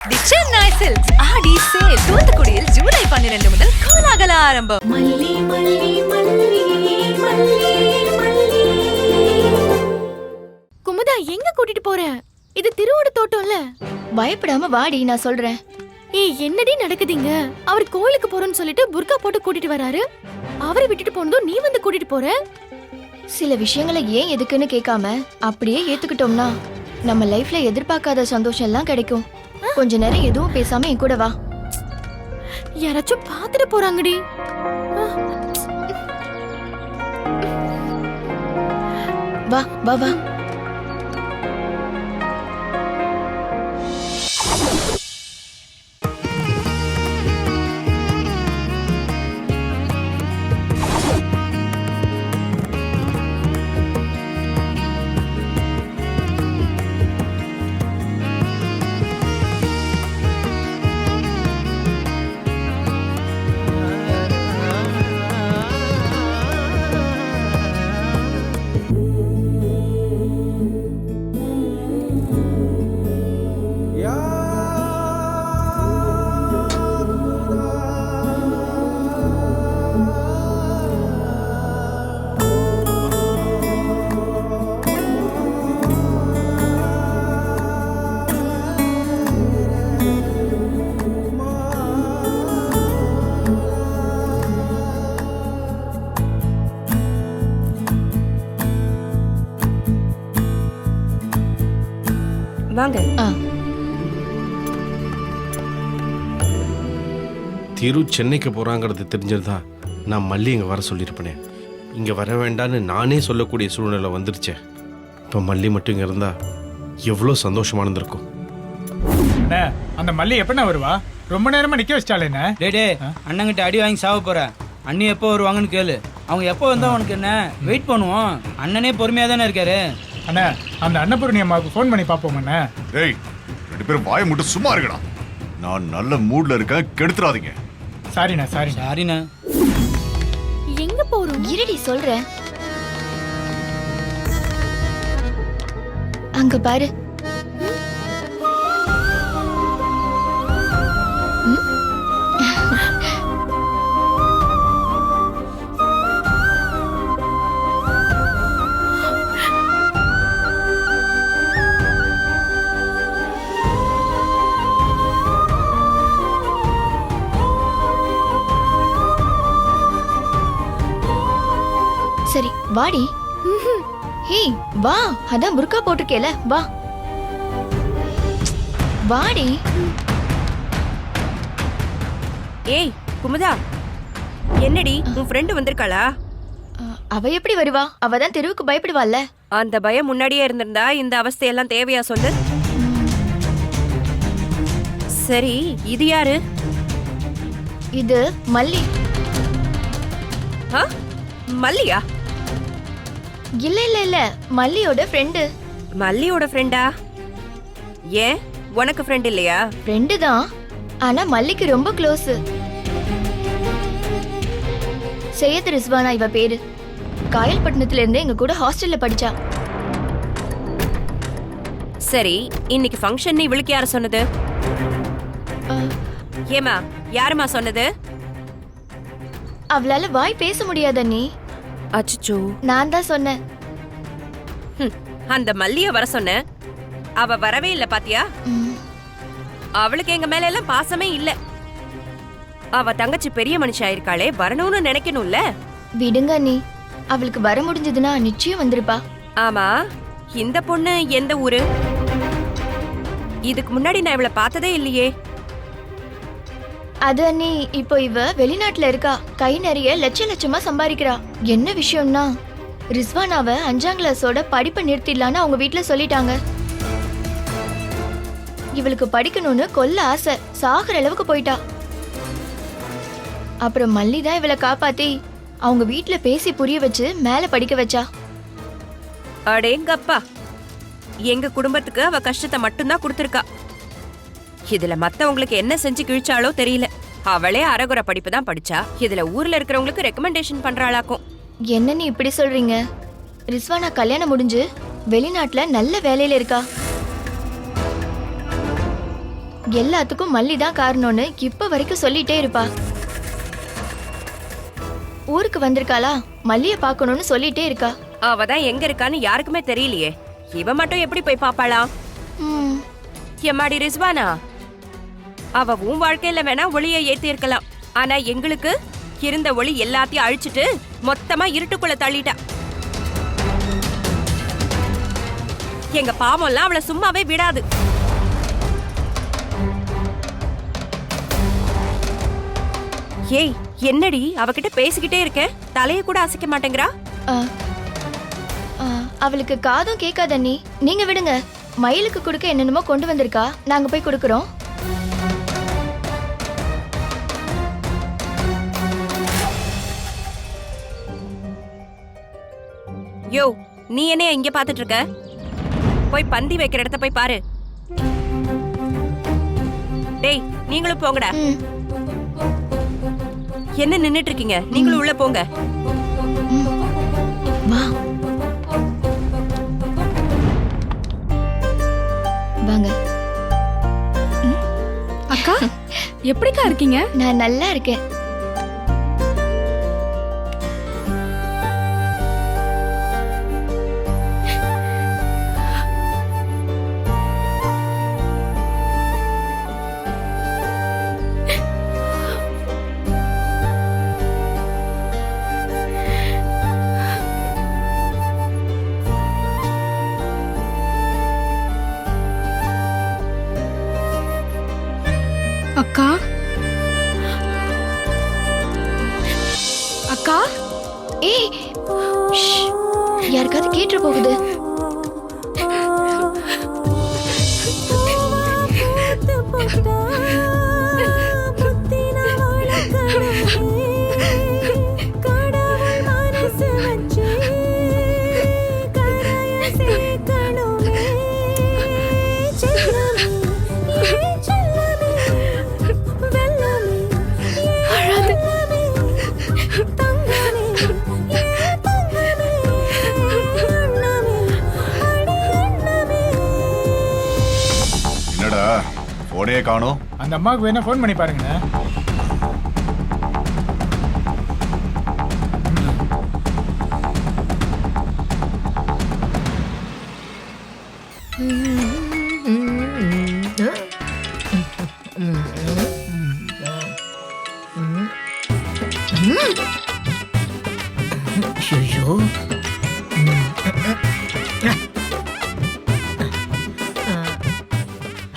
தி Chennai silks ஆடி sale தூத்துக்குடியில் ஜூலை 12 முதல் கோலாகல ஆரம்பம். மல்லி மல்லி மல்லி மல்லி மல்லி. குமுதா எங்க கூட்டிட்டு போற? இது திருவோட தோட்டம்ல. பயப்படாம வாடி, நான் சொல்றேன். ஏய், என்னடி நடக்குதுங்க? அவர் கோயிலுக்கு போறேன்னு சொல்லிட்டு புர்கா போட்டு கூட்டிட்டு வராரு. அவரை விட்டுட்டு போனதும் நீ வந்து கூட்டிட்டு போற? சில விஷயங்களை ஏன் எதுக்குன்னு கேட்காம அப்படியே ஏத்துக்கிட்டோம்னா நம்ம லைஃப்ல எதிர்பார்க்காத சந்தோஷம் எல்லாம் கிடைக்கும். கொஞ்ச நேரம் எதுவும் பேசாம என் கூட வா. யாராச்சும் பாத்துட்டு போறாங்கடி. வா வா வா. வாங்க. திரு சென்னைக்கு போறாங்கிறது தெரிஞ்சிருந்தா நான் மல்லி இங்க வர சொல்லியிருப்பேனே. இங்க வர வேண்டான்னு நானே சொல்லக்கூடிய சூழ்நிலை வந்துருச்சே. இப்போ மல்லி மட்டும் இங்க இருந்தா எவ்வளோ சந்தோஷமா இருந்திருக்கும். அந்த மல்லி எப்பண்ணா வருவா? ரொம்ப நேரமா நிக்க வச்சிட்டாலே என்ன? டே அண்ணங்கிட்ட அடி வாங்கி சாவ போற. அண்ணி எப்போ வருவாங்கன்னு கேளு. அவங்க எப்போ வந்தா உனக்கு என்ன? வெயிட் பண்ணுவோம். அண்ணனே பொறுமையா தானே இருக்காரு. அண்ணா, அந்த அன்னபூர்ணி அம்மாவுக்கு ஃபோன் பண்ணி பாப்போம் அண்ணா. டேய், ரெண்டு பேரும் வாயை மட்டும் சும்மா இருக்கடா. நான் நல்ல மூட்ல இருக்கேன், கெடுத்துறாதீங்க. சாரிண்ணா சாரி. சாரிண்ணா. எங்க போறோம்? இருடி சொல்றேன். அங்க பாரு. சரி வாடி. ஹே வா, அதான் புர்கா போட்டிருக்கேல, வா வாடி. ஏய் குமுதா, என்னடி உன் ஃப்ரெண்டு வந்திருக்காளா? அவ எப்படி வருவா? அவ தான் தெருவுக்கு பயப்படுவாள்ல. அந்த பயம் முன்னாடியே இருந்திருந்தா இந்த அவஸ்தையெல்லாம் தேவையா சொல்லு? சரி, இது யாரு? இது மல்லி. மல்லியா? இல்ல இல்ல இல்ல, மல்லியோட ஃப்ரெண்டு. மல்லியோட ஃப்ரெண்டா? ஏன் உனக்கு ஃப்ரெண்ட் இல்லையா? ஃப்ரெண்டு தான், ஆனா மல்லிக்கு ரொம்ப க்ளோஸ். சையத் ரிஸ்வானா இவ பேரு. காயல்பட்டினத்துல இருந்து எங்க கூட ஹாஸ்டல்ல படிச்சா. சரி, இன்னைக்கு ஃபங்க்ஷன் இவளுக்கு யார சொன்னது? ஏமா, யாருமா சொன்னது? அவளால வாய் பேச முடியாத நீ. அச்சோ, நான் தான் சொன்னேன். அந்த மல்லிய வர சொன்ன, அவ வரவே இல்ல பாத்தியா? அவளுக்கு எங்க மேல எல்லாம் பாசமே இல்ல. அவ தங்கச்சி பெரிய மனுஷி ஆயிருக்காளே, வரணும்னு நினைக்கணும்ல. விடுங்க நீ, அவளுக்கு வர முடிஞ்சதுன்னா நிச்சயம் வந்திருப்பா. ஆமா, இந்த பொண்ணு எந்த ஊரு? இதுக்கு முன்னாடி நான் இவளை பார்த்ததே இல்லையே. அது அண்ணி, இப்போ இவ வெளிநாட்டுல இருக்கா. கை நிறைய லட்சமா சம்பாதிக்கிறா. என்ன விஷயம்னா, ரிஸ்வானாவ 5ஆம் கிளாஸோட படிப்பை நிறுத்திடலான்னு அவங்க வீட்டுல சொல்லிட்டாங்க. இவளுக்கு படிக்கணும்னு கொல்ல ஆசை, சாகுற அளவுக்கு போயிட்டா. அப்புறம் மல்லி தான் இவளை காப்பாத்தி அவங்க வீட்டுல பேசி புரிய வச்சு மேல படிக்க வச்சா. அடேங்கப்பா, எங்க குடும்பத்துக்கு அவ கஷ்டத்தை மட்டும்தான் கொடுத்திருக்கா. இதுல மத்தவங்களுக்கு என்ன செஞ்சு கிழிச்சாலோ தெரியல. அவளே அரகுற படிப்பு தான் படிச்சா. இதுல ஊர்ல இருக்கிறவங்களுக்கு ரெக்கமெண்டேஷன் பண்றாளாக்கும். என்ன நீ இப்படி சொல்றீங்க? ரிஸ்வானா கல்யாணம் முடிஞ்சு வெளிநாட்டுல நல்ல வேலையில இருக்கா. எல்லாத்துக்கும் மல்லி தான் காரணம்னு இப்ப வரைக்கும் சொல்லிட்டே இருப்பா. ஊருக்கு வந்திருக்காளா, மல்லிய பார்க்கணும்னு சொல்லிட்டே இருக்கா. அவ தான் எங்க இருக்கான்னு யாருக்குமே தெரியலையே. இவ மட்டும் எப்படி போய் பாப்பாளா? ம், எம்மாடி ரிஸ்வானா, அவ உன் வாழ்க்கையில வேணா ஒளிய ஏத்தி இருக்கலாம். ஆனா எங்களுக்கு இருந்த ஒளி எல்லாத்தையும் அழிச்சிட்டு மொத்தமா இருட்டுக்குள்ள தள்ளிட்டா. எங்க பாவம்லாம் அவளை சும்மாவே விடாது. ஏய், என்னடி அவகிட்ட பேசிக்கிட்டே இருக்க, தலைய கூட அசைக்க மாட்டேங்கிறா? ஆ, ஆ, அவளுக்கு காதும் கேட்காத நீ. நீங்க விடுங்க. மயிலுக்கு கொடுக்க என்னென்னமோ கொண்டு வந்திருக்கா, நாங்க போய் கொடுக்கறோம். யோ, நீ என்னைய இங்க பாத்துட்டு இருக்க? போய் பந்தி வைக்கிற இடத்த போய் பாரு. டேய், நீங்களும் போங்கடா. ம், என்ன நின்னுட்டு இருக்கீங்க? நீங்களும் உள்ள போங்க. வா வாங்க. அக்கா எப்படிக்கா இருக்கீங்க? நான் நல்லா இருக்கேன். அக்கா அக்கா ஏய், ஷ், யாருக்காவது கேட்டு போகுது. என்னடா போனே காணோம்? அந்த அம்மாவுக்கு வேணா ஃபோன் பண்ணி பாருங்கண்ணே. ஐயோ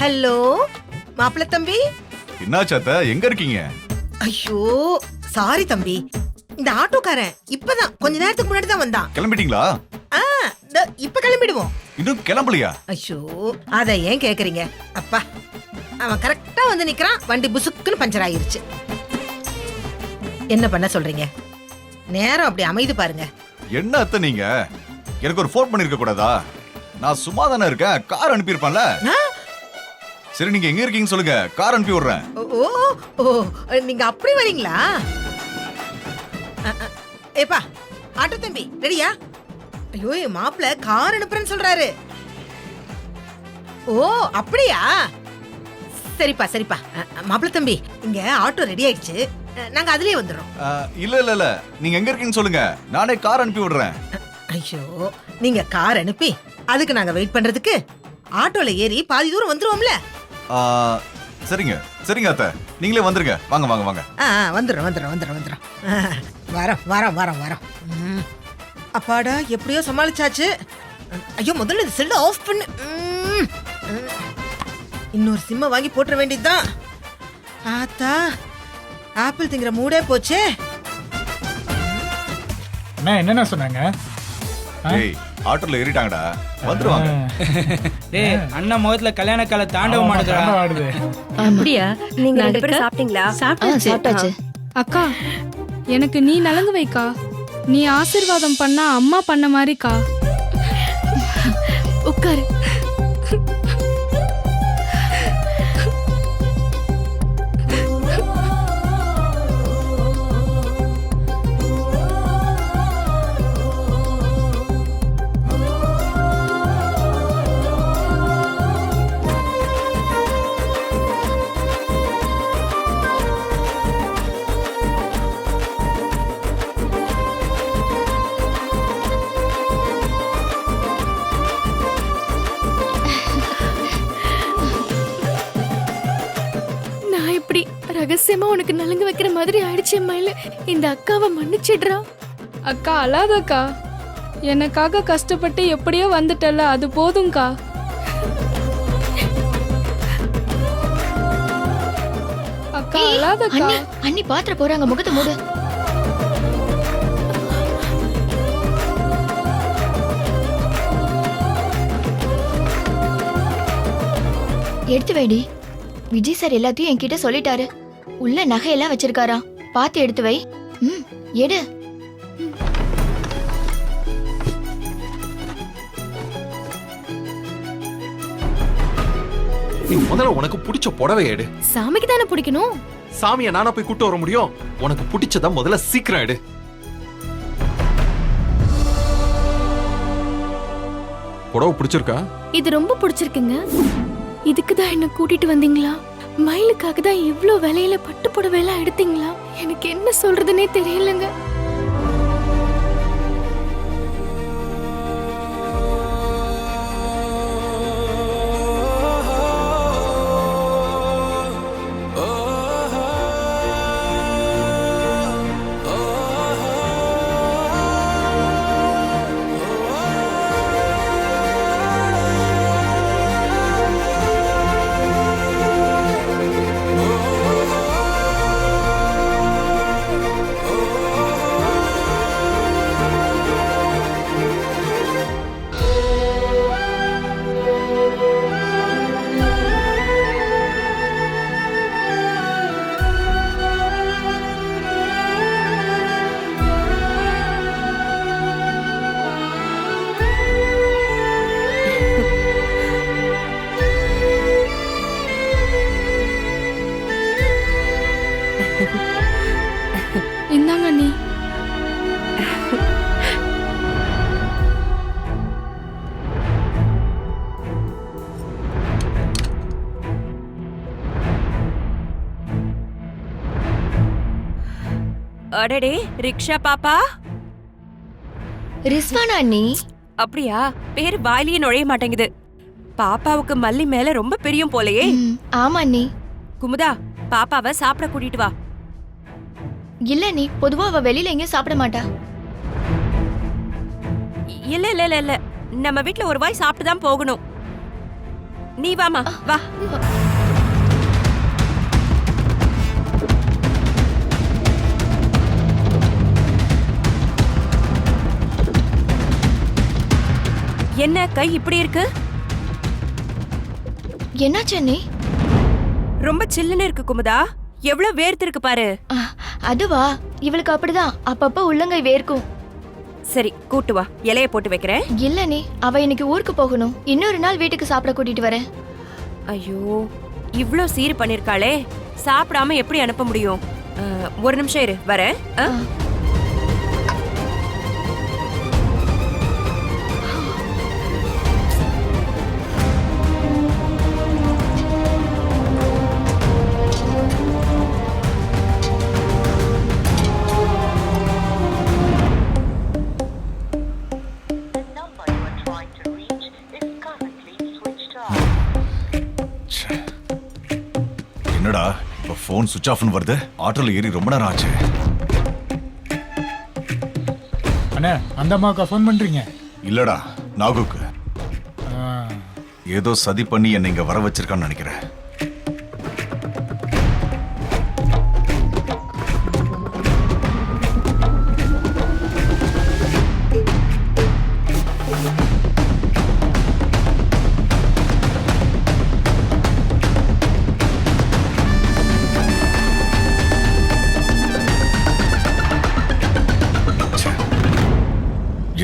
ஹலோ மாப்பிள்ள தம்பி. என்னாச்சு அத்தை, எங்க இருக்கீங்க? ஐயோ சாரி தம்பி, இந்த ஆட்டோக்காரன் இப்பதான் கொஞ்ச நேரத்துக்கு முன்னாடி தான் வந்தான். கிளம்பிட்டீங்களா? இப்ப கிளம்பிடுவோம். இன்னும் கிளம்பலையா? ஐயோ அத ஏன் கேக்குறீங்க? அப்பா அவன் கரெக்டா வந்து நிக்கிறான், வண்டி புசுக்குன்னு பஞ்சர் ஆயிருச்சு. என்ன பண்ண சொல்றீங்க? நேரம் அப்படி அமைது பாருங்க. என்ன அத்தை நீங்க எனக்கு ஒரு ஃபோன் பண்ணிருக்க கூடாதா? நான் சும்மா தானே இருக்கேன், கார் அனுப்பியிருப்பேன்ல. ஆ? சரி, நீங்க எங்க இருக்கீங்கன்னு சொல்லுங்க, கார் அனுப்பி விடுறேன். ஓ ஓ நீங்க அப்படி வரீங்களா? ஏப்பா ஆட்டோ தம்பி ரெடியா? ஐயோ என் மாப்பிள்ள கார் அனுப்புறேன்னு சொல்றாரு. ஓ அப்படியா? சரிப்பா சரிப்பா. மாப்பிள்ள தம்பி இங்க ஆட்டோ ரெடி ஆயிடுச்சு, நாங்க அதுலயே வந்துடுறோம். இல்ல இல்ல இல்ல, நீங்க எங்க இருக்கீங்கன்னு சொல்லுங்க, நானே கார் அனுப்பி விடுறேன். ஐயோ நீங்க கார் அனுப்பி அதுக்கு நாங்க வெயிட் பண்றதுக்கு ஆட்டோல ஏறி பாதி தூரம் வந்துருவோம்ல. சரிங்க சரிங்க அத்தை, நீங்களே வந்துருங்க. வாங்க வாங்க வாங்க. வந்துடுறோம் வந்துடுறோம் வந்துடுறோம் வந்துடுறோம். வரோம் வரோம் வரோம் வரோம். அப்பாடா எப்படியோ சமாளிச்சாச்சு. ஐயோ முதல்ல இந்த செல்ல ஆஃப் பண்ணு. இன்னொரு சிம்ம வாங்கி போட்டுற வேண்டியதுதான். ஆத்தா ஆப்பிள் திங்கிற மூடே போச்சே. அண்ணா என்னென்ன சொன்னாங்க? ஏய், ஆட்டோல ஏறிட்டாங்கடா, வந்துருவாங்க. டேய், அண்ணன் முகத்துல கல்யாண கால தாண்டவ மாட்டேதுடா. ஆடுது. அப்படியா? நீங்க ரெண்டு பேரும் சாப்பிட்டீங்களா? சாப்பிட்டாச்சு. அக்கா எனக்கு நீ நலங்கு வைக்கா. நீ ஆசீர்வாதம் பண்ணா அம்மா பண்ண மாதிரிக்கா. உட்காரு. இப்படி ரகசியமா உனக்கு நலுங்கு வைக்கிற மாதிரி ஆயிடுச்சு மயில. இந்த அக்காவை மன்னிச்சிடுறா. அக்கா அழாதக்கா, எனக்காக கஷ்டப்பட்டு எப்படியோ வந்துட்டல, அது போதும்க்கா. அக்கா அழாதக்கா. அண்ணி அண்ணி பாத்திர போறாங்க, முகத்தை மூடு. எடுத்து வைடி. விஜய் சார் எல்லாத்தையும் என்கிட்ட சொல்லிட்டாரு. உள்ள நகையெல்லாம் வச்சிருக்காரா, பார்த்து எடுத்து வை. எடு. நீ முதல்ல உனக்கு பிடிச்ச புடவை எடு. சாமிக்கு தானே பிடிக்கணும். சாமியை நானா போய் கூட்டு வர முடியும்? உனக்கு பிடிச்சதா முதல்ல சீக்கிரம் எடு. புடவை பிடிச்சிருக்கா? இது ரொம்ப பிடிச்சிருக்குங்க. இதுக்கு தான் என்ன கூட்டிட்டு வந்தீங்களா? மயிலுக்காக தான் இவ்ளோ விலையில பட்டு புடவையெல்லாம் எடுத்தீங்களா? எனக்கு என்ன சொல்றதுன்னே தெரியலங்க. இந்தாங்க நீ. அடடே ரிக்ஷா பாப்பா. ரிஸ்வானா அண்ணி. அப்படியா? பேர் வாயிலேயே நுழைய மாட்டேங்குது. பாப்பாவுக்கு மல்லி மேல ரொம்ப பிரியம் போலயே. ஆமா அண்ணி. குமுதா, பாப்பாவை சாப்பிட கூட்டிட்டு வா. இல்ல நீ, பொதுவா அவ வெளியில எங்கேயும் சாப்பிட மாட்டா. இல்ல இல்ல இல்ல இல்ல, நம்ம வீட்ல ஒரு வாய் சாப்பிட்டு தான் போகணும். நீ வாமா, வா. என்ன கை இப்படி இருக்கு? என்னாச்சு அண்ணி? ரொம்ப சில்லுன்னு இருக்கு குமுதா. எவ்வளவு வேர்த்து இருக்கு பாரு. அதுவா, இவளுக்கு அப்படிதான், அப்பப்ப உள்ளங்கை வேர்க்கும். சரி, கூட்டு வா, இலைய போட்டு வைக்கிறேன். இல்ல நீ, அவ இன்னைக்கு ஊருக்கு போகணும். இன்னொரு நாள் வீட்டுக்கு சாப்பிட கூட்டிட்டு வரேன். ஐயோ, இவ்ளோ சீர் பண்ணிருக்காளே, சாப்பிடாம எப்படி அனுப்ப முடியும்? ஒரு நிமிஷம் இரு, வரேன். என்னடா இப்ப போன் சுவிட்ச் ஆஃப்னு வருது? ஆட்டோல ஏறி ரொம்ப நேரம் ஆச்சு. அண்ணே, அந்த அம்மாவுக்கு ஃபோன் பண்றீங்க? இல்லடா, நாகுக்கு. ஆ, ஏதோ சதி பண்ணி என்னை இங்க வர வச்சிருக்கான்னு நினைக்கிறேன்.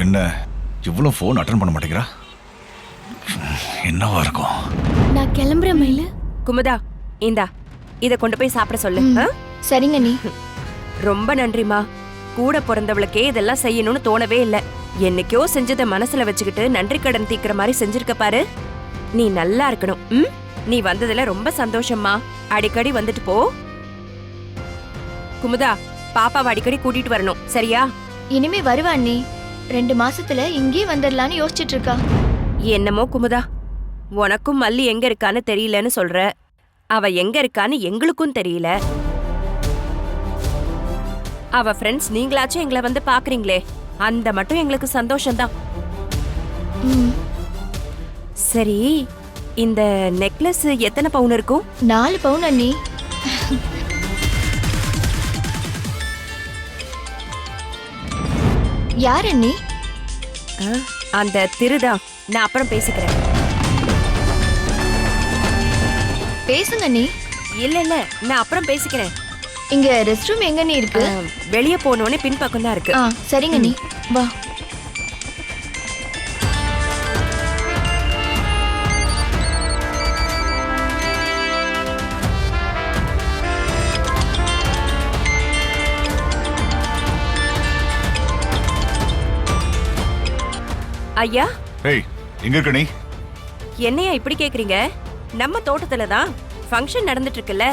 என்ன இவ்வளவு போன் அட்டெண்ட் பண்ண மாட்டேங்கிறா? என்னவா இருக்கும்? நான் கிளம்புறேன் மயிலு. குமுதா, இந்தா, இத கொண்டு போய் சாப்பிட சொல்லு. சரிங்க நீ. ரொம்ப நன்றிமா. கூட பிறந்தவளுக்கே இதெல்லாம் செய்யணும்னு தோணவே இல்ல. என்னைக்கோ செஞ்சதை மனசுல வச்சுக்கிட்டு நன்றி கடன் தீக்கிற மாதிரி செஞ்சிருக்க பாரு. நீ நல்லா இருக்கணும். நீ வந்ததுல ரொம்ப சந்தோஷம்மா. அடிக்கடி வந்துட்டு போ. குமுதா, பாப்பாவை அடிக்கடி கூட்டிட்டு வரணும், சரியா? இனிமே வருவா அண்ணி. 2 மாசத்துல இங்கே வந்துடலான்னு யோசிச்சுட்டு இருக்கா. என்னமோ குமுதா, உனக்கும் மல்லி எங்க இருக்கான்னு தெரியலன்னு சொல்ற. அவ எங்க இருக்கான்னு எங்களுக்கும் தெரியல. அவ ஃப்ரெண்ட்ஸ் நீங்களாச்சும் எங்களை வந்து பாக்குறீங்களே, அந்த மட்டும் எங்களுக்கு சந்தோஷம்தான். ம், சரி, இந்த நெக்லஸ் எத்தனை பவுன் இருக்கும்? 4 பவுன் அண்ணி. யார் அண்ணி? அந்த திருதான். நான் அப்புறம் பேசிக்கிறேன். பேசுங்க அண்ணி. இல்ல இல்ல, நான் அப்புறம் பேசிக்கிறேன். இங்க ரெஸ்ட் ரூம் எங்க அண்ணி இருக்கு? வெளியே போனோடனே பின்பக்கம் தான் இருக்கு. ஆ, சரிங்க அண்ணி, வா. ஐயா, ஏய் எங்க இருக்க நீ? என்னையா இப்படி கேக்குறீங்க? நம்ம தோட்டத்துல தான் ஃபங்க்ஷன் நடந்துட்டு இருக்குல்ல.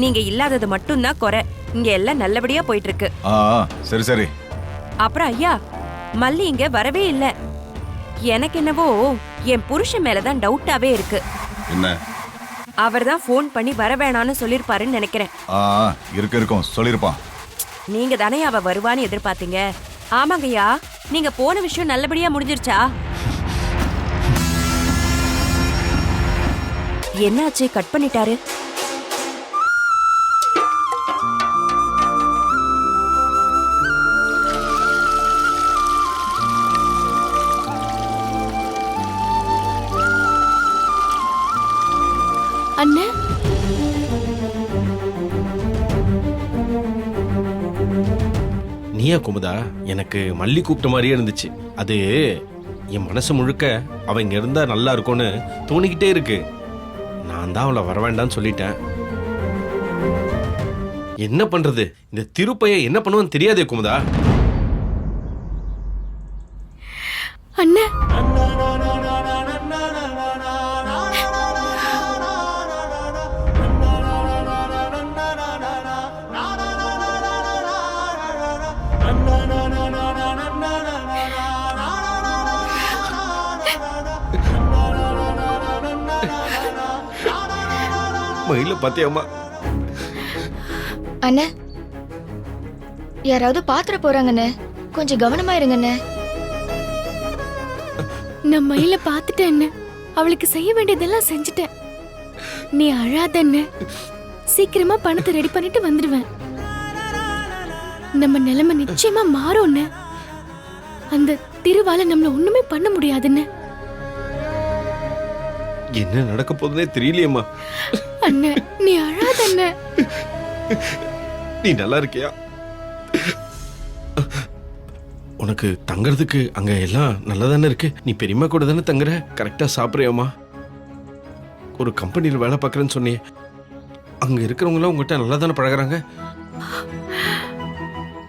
நீங்க இல்லாதது மட்டும்தான் குறை. இங்க எல்லாம் நல்லபடியா போயிட்டு இருக்கு. ஆ சரி சரி. அப்புறம் ஐயா, மல்லி இங்க வரவே இல்ல. எனக்கு என்னவோ என் புருஷன் மேலதான் டவுட்டாவே இருக்கு. என்ன? அவர் தான் ஃபோன் பண்ணி வர வேணான்னு சொல்லிருப்பாருன்னு நினைக்கிறேன். ஆ இருக்கும் சொல்லிருப்பான். நீங்க தானே அவ வருவான்னு எதிர்பார்த்தீங்க. ஆமாங்கய்யா, நீங்க போன விஷயம் நல்லபடியா முடிஞ்சிருச்சா? என்னாச்சு, கட் பண்ணிட்டாரு? அண்ணே, நீயா குமுதா? எனக்கு மல்லி கூப்பிட்ட மாதிரியே இருந்துச்சு. அது என் மனசு முழுக்க அவ இங்க இருந்தா நல்லா இருக்கும்னு தோணிக்கிட்டே இருக்கு. நான் தான் அவளை வர வேண்டாம்னு சொல்லிட்டேன். என்ன பண்றது? இந்த திருப்பைய என்ன பண்ணுவான்னு தெரியாதே குமுதா. அண்ணே, மயில பாத்தியாமா? அண்ணே, யாராவது பாத்திர போறாங்கண்ணே, கொஞ்சம் கவனமா இருங்கண்ணே. நான் மயில பார்த்துட்டேன் அண்ணே. அவளுக்கு செய்ய வேண்டியதெல்லாம் செஞ்சுட்டேன். நீ அழாத அண்ணே. சீக்கிரமா பணத்தை ரெடி பண்ணிட்டு வந்துடுவேன். நம்ம நிலைமை நிச்சயமா மாறும் அண்ணே. அந்த திருவால நம்மள ஒண்ணுமே பண்ண முடியாதுன்னு. என்ன நடக்க போகுதுன்னே தெரியலையேம்மா. அண்ணே, நீ அழாத அண்ணே. நீ நல்லா இருக்கியா? உனக்கு தங்கறதுக்கு அங்க எல்லாம் நல்லா தானே இருக்கு. நீ பெரியம்மா கூட தானே தங்குற? கரெக்டா சாப்பிடுறியாமா? ஒரு கம்பெனியில் வேலை பார்க்குறேன்னு சொன்னியே, அங்க இருக்கிறவங்களாம் உங்ககிட்ட நல்லா தானே பழகுறாங்க?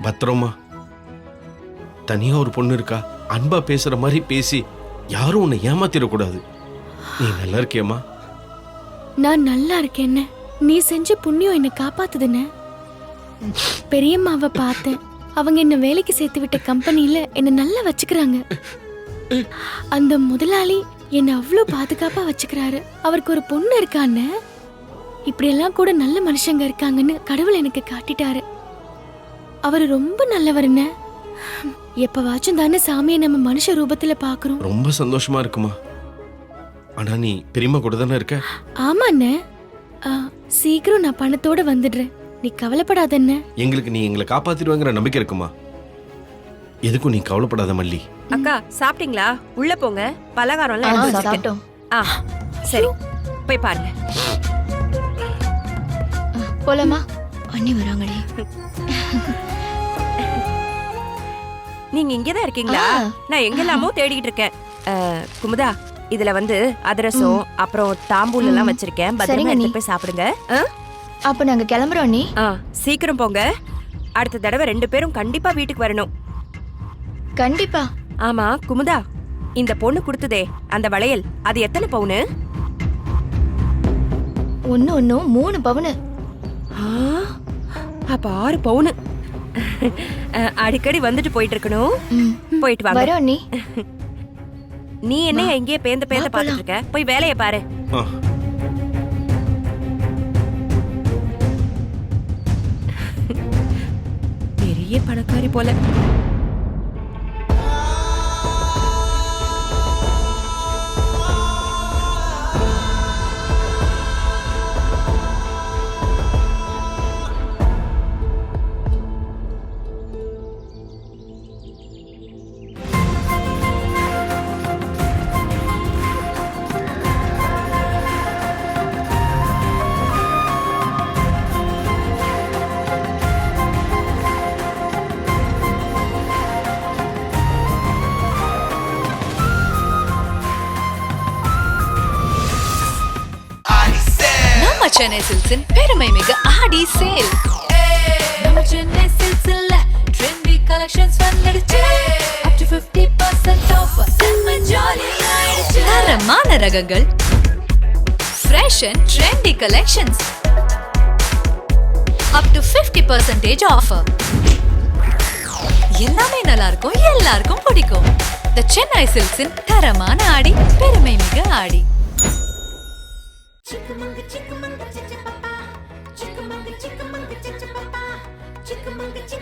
பத்திரமா. தனியா ஒரு பொண்ணு இருக்கா, அன்பா பேசுற மாதிரி பேசி யாரும் உன்னை ஏமாத்திடக்கூடாது. நீ நல்லா இருக்கியம்மா? நான் நல்லா இருக்கேன். நீ செஞ்ச புண்ணியம் என்னை காப்பாத்துதுன்னு. பெரியம்மாவை பார்த்தேன். அவங்க என்ன வேலைக்கு சேர்த்து விட்ட கம்பெனியில என்ன நல்லா வச்சுக்கிறாங்க. அந்த முதலாளி என்ன அவ்வளோ பாதுகாப்பா வச்சுக்கிறாரு. அவருக்கு ஒரு பொண்ணு இருக்கான்னு. இப்படியெல்லாம் கூட நல்ல மனுஷங்க இருக்காங்கன்னு கடவுள் எனக்கு காட்டிட்டாரு. அவரு ரொம்ப நல்லவருன்னு. எப்பவாச்சும் தானே சாமியை நம்ம மனுஷ ரூபத்துல பாக்குறோம். ரொம்ப சந்தோஷமா இருக்குமா? ஆனா நீ பெரியம்மா கூட தானே இருக்க? ஆமாண்ணே. சீக்கிரம் நான் பணத்தோட வந்துடுறேன். நீ கவலைப்படாதண்ணே. எங்களுக்கு நீ எங்களை காப்பாத்திடுவாங்கிற நம்பிக்கை இருக்குமா? எதுக்கும் நீ கவலைப்படாத மல்லி. அக்கா, சாப்பிட்டீங்களா? உள்ள போங்க, பலகாரம்லாம் ஆ, எடுத்து வச்சிருக்கேன். சாப்பிட்டோம். சரி, போய் பாருங்க. போலாமா? அண்ணி வராங்களே. நீங்க இங்கதான் இருக்கீங்களா? நான் எங்கெல்லாமோ தேடிட்டு இருக்கேன். குமுதா, இதுல வந்து அதிரசம் அப்புறம் தாம்பூல் எல்லாம் வச்சிருக்கேன். பத்திரமா சரிங்க எடுத்து நீ. போய் சாப்பிடுங்க. அப்ப நாங்க கிளம்புறோம் அண்ணி. சீக்கிரம் போங்க. அடுத்த தடவை 2 பேரும் கண்டிப்பா வீட்டுக்கு வரணும். கண்டிப்பா. ஆமா குமுதா, இந்த பொண்ணு கொடுத்ததே அந்த வளையல், அது எத்தனை பவுனு? ஒன்னும் 3 பவுனு. அப்ப 6 பவுனு. அடிக்கடி வந்துட்டு போயிட்டு இருக்கணும். போயிட்டு வாங்க. வரோம் அண்ணி. நீ என்ன எங்கேயே பேந்த வா, பாத்துட்டு இருக்க? போய் வேலையை பாரு. ஆ பணக்காரி போல. நம்ம சென்னை சில்க்ஸின் பெருமை மிக ஆடி சேல். நம்ம சென்னை சில்க்ஸ்ல ட்ரெண்டி கலெக்ஷன்ஸ் வந்துடுச்சு. up to 50% off. செம்ம ஜாலி ஆயிடுச்சு. தரமான ரகங்கள், fresh and trendy collections. up to 50% offer. எல்லாமே நல்லா இருக்கும், எல்லாருக்கும் பிடிக்கும். The சென்னை சில்க்ஸின் தரமான ஆடி, பெருமை மிக ஆடி. Chickamauga, chickamauga, chickamauga, chickamauga, chickamauga, chickamauga, chickamauga, chickamauga.